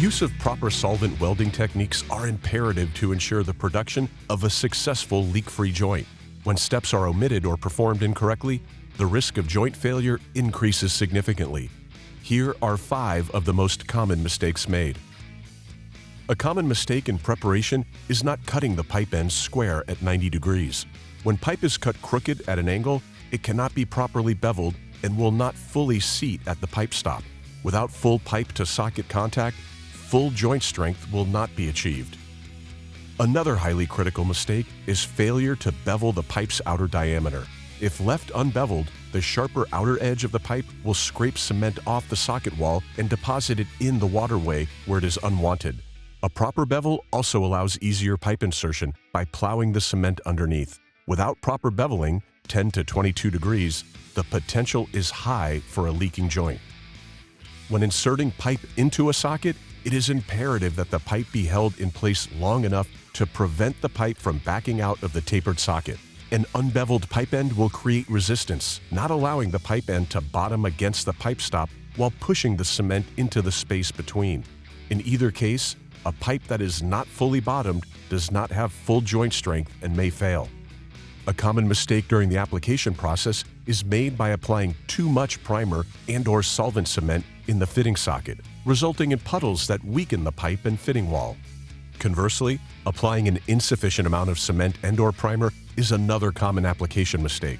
use of proper solvent welding techniques are imperative to ensure the production of a successful leak-free joint. When steps are omitted or performed incorrectly, the risk of joint failure increases significantly. Here are 5 of the most common mistakes made. A common mistake in preparation is not cutting the pipe ends square at 90 degrees. When pipe is cut crooked at an angle, it cannot be properly beveled and will not fully seat at the pipe stop. Without full pipe-to-socket contact, full joint strength will not be achieved. Another highly critical mistake is failure to bevel the pipe's outer diameter. If left unbeveled, the sharper outer edge of the pipe will scrape cement off the socket wall and deposit it in the waterway where it is unwanted. A proper bevel also allows easier pipe insertion by plowing the cement underneath. Without proper beveling, 10 to 22 degrees, the potential is high for a leaking joint. When inserting pipe into a socket, it is imperative that the pipe be held in place long enough to prevent the pipe from backing out of the tapered socket. An unbeveled pipe end will create resistance, not allowing the pipe end to bottom against the pipe stop while pushing the cement into the space between. In either case, a pipe that is not fully bottomed does not have full joint strength and may fail. A common mistake during the application process is made by applying too much primer and/or solvent cement in the fitting socket, resulting in puddles that weaken the pipe and fitting wall. Conversely, applying an insufficient amount of cement and/or primer is another common application mistake.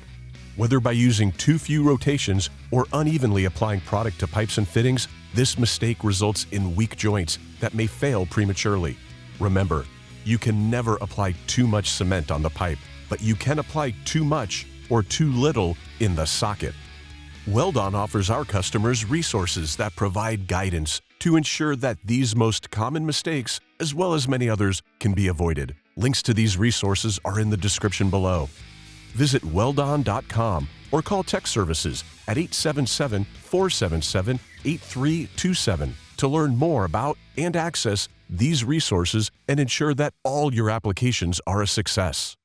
Whether by using too few rotations or unevenly applying product to pipes and fittings, this mistake results in weak joints that may fail prematurely. Remember, you can never apply too much cement on the pipe, but you can apply too much or too little in the socket. Weld-On offers our customers resources that provide guidance to ensure that these most common mistakes, as well as many others, can be avoided. Links to these resources are in the description below. Visit weldon.com or call tech services at 877-477-8327 to learn more about and access these resources and ensure that all your applications are a success.